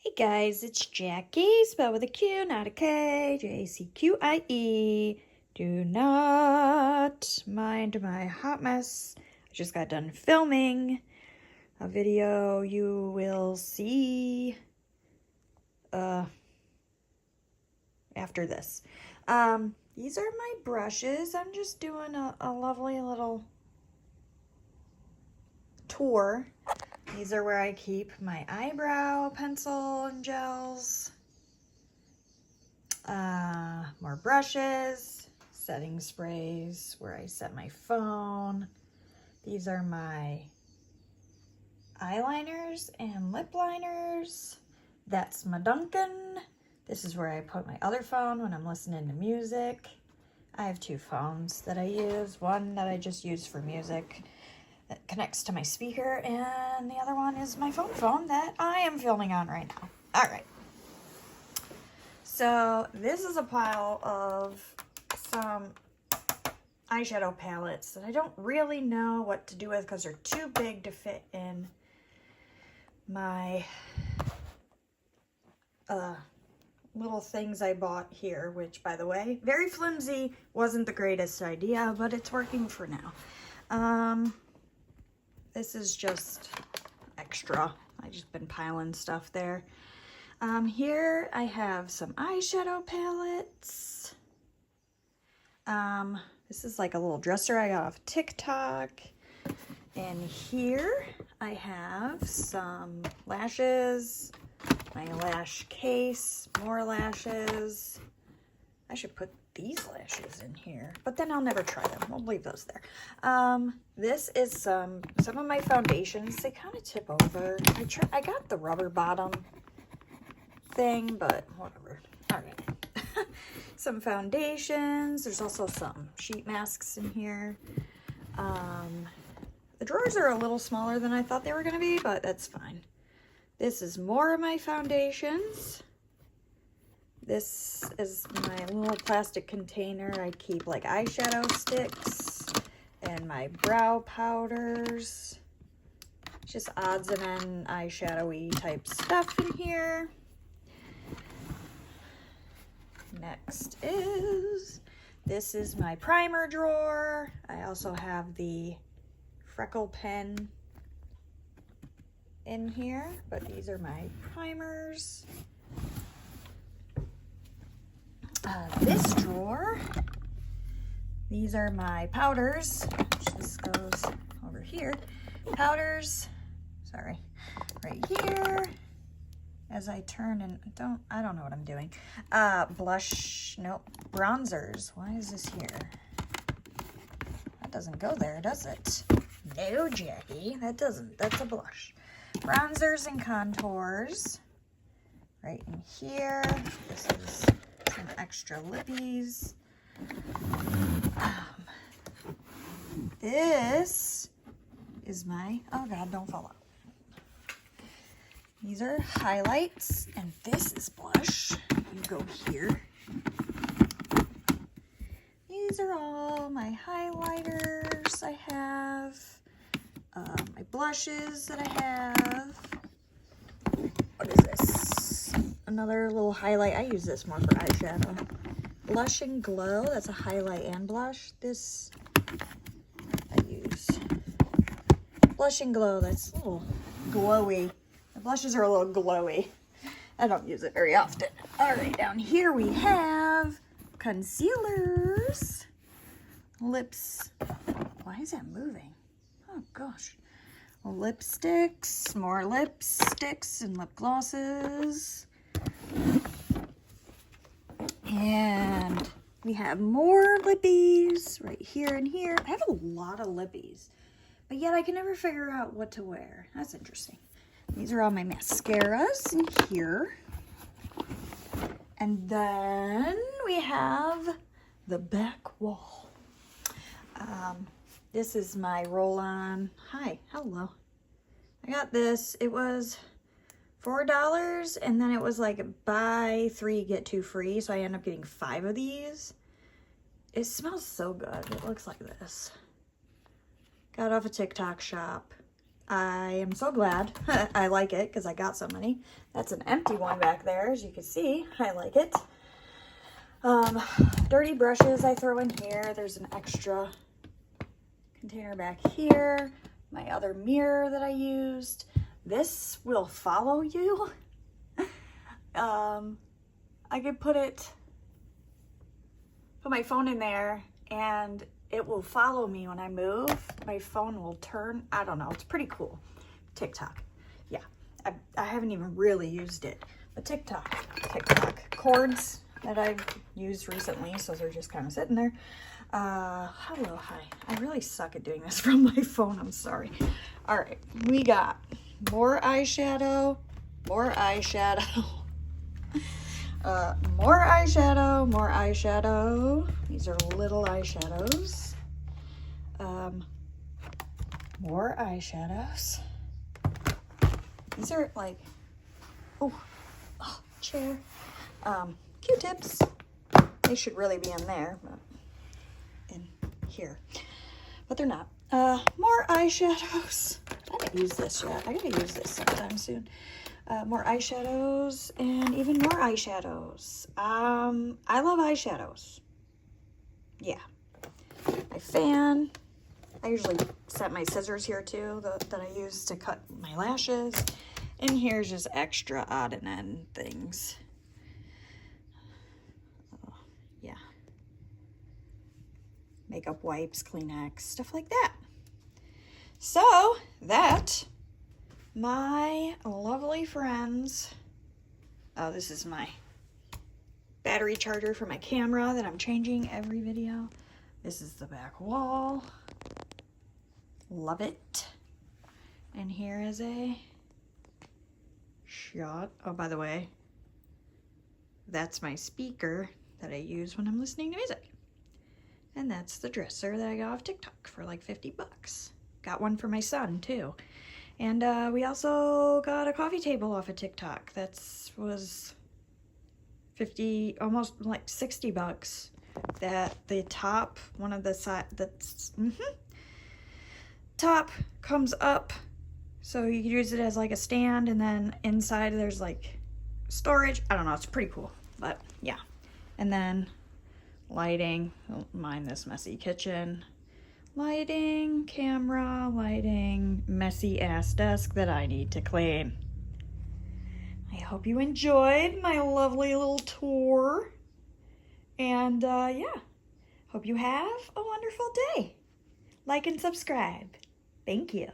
Hey guys, it's Jackie, spelled with a Q, not a K, Jacquie. Do not mind my hot mess. I just got done filming a video you will see after this. These are my brushes. I'm just doing a lovely little tour. These are where I keep my eyebrow pencil and gels. More brushes, setting sprays where I set my phone. These are my eyeliners and lip liners. That's my Duncan. This is where I put my other phone when I'm listening to music. I have two phones that I use. One that I just use for music that connects to my speaker, and the other one is my phone that I am filming on right now. All right. So this is a pile of some eyeshadow palettes that I don't really know what to do with because they're too big to fit in my little things I bought here, which, by the way, very flimsy, wasn't the greatest idea, but it's working for now. This is just extra. I just been piling stuff there. Here I have some eyeshadow palettes. This is like a little dresser I got off TikTok. And here I have some lashes, my lash case, more lashes. I should put these lashes in here, but then I'll never try them. We'll leave those there. This is some of my foundations. They kind of tip over. I got the rubber bottom thing, but whatever. All right. Some foundations. There's also some sheet masks in here. The drawers are a little smaller than I thought they were going to be, but that's fine. This is more of my foundations. This is my little plastic container. I keep like eyeshadow sticks and my brow powders. Just odds and ends eyeshadowy type stuff in here. Next this is my primer drawer. I also have the freckle pen in here, but these are my primers. This drawer, these are my powders. This goes over here. Powders, sorry, right here. As I turn and I don't know what I'm doing. Blush, nope, bronzers. Why is this here? That doesn't go there, does it? No, Jackie, that doesn't. That's a blush. Bronzers and contours. Right in here. This is some extra lippies. This is my, oh God, don't fall out. These are highlights, and this is blush. You go here. These are all my highlighters I have, my blushes that I have. What is this? Another little highlight. I use this more for eyeshadow. Blush and Glow. That's a highlight and blush. This I use. Blush and Glow. That's a little glowy. The blushes are a little glowy. I don't use it very often. All right, down here we have concealers, lips. Why is that moving? Oh gosh. Lipsticks, more lipsticks and lip glosses. And we have more lippies right here and here. I have a lot of lippies, but yet I can never figure out what to wear. That's interesting. These are all my mascaras in here. And then we have the back wall. This is my roll-on. Hi, hello. I got this. It was $4, and then it was like buy 3, get 2 free. So I ended up getting 5 of these. It smells so good. It looks like this. Got off a TikTok shop. I am so glad. I like it because I got so many. That's an empty one back there, as you can see. I like it. Dirty brushes I throw in here. There's an extra container back here. My other mirror that I used. This will follow you. I could put my phone in there and it will follow me when I move. My phone will turn. I don't know. It's pretty cool. TikTok. Yeah. I haven't even really used it. But TikTok. Cords that I've used recently. So they're just kind of sitting there. Hello, hi. I really suck at doing this from my phone. I'm sorry. All right. We got more eyeshadow. More eyeshadow. More eyeshadow. These are little eyeshadows. More eyeshadows. These are like, chair. Q-tips. They should really be in there, but in here. But they're not. More eyeshadows. I haven't used this yet. I gotta use this sometime soon. More eyeshadows and even more eyeshadows. I love eyeshadows. Yeah. My fan. I usually set my scissors here too that I use to cut my lashes. And here's just extra odd and end things. Yeah. Makeup wipes, Kleenex, stuff like that. So that, my lovely friends, oh, this is my battery charger for my camera that I'm changing every video. This is the back wall. Love it. And here is a shot. Oh, by the way, that's my speaker that I use when I'm listening to music. And that's the dresser that I got off TikTok for like 50 bucks. Got one for my son too. And we also got a coffee table off of TikTok. That was 50, almost like 60 bucks. That the top, one of the side, that's, top comes up. So you can use it as like a stand, and then inside there's like storage. I don't know, it's pretty cool, but yeah. And then lighting, don't mind this messy kitchen. Lighting, camera, lighting, messy ass desk that I need to clean. I hope you enjoyed my lovely little tour. And yeah, hope you have a wonderful day. Like and subscribe. Thank you.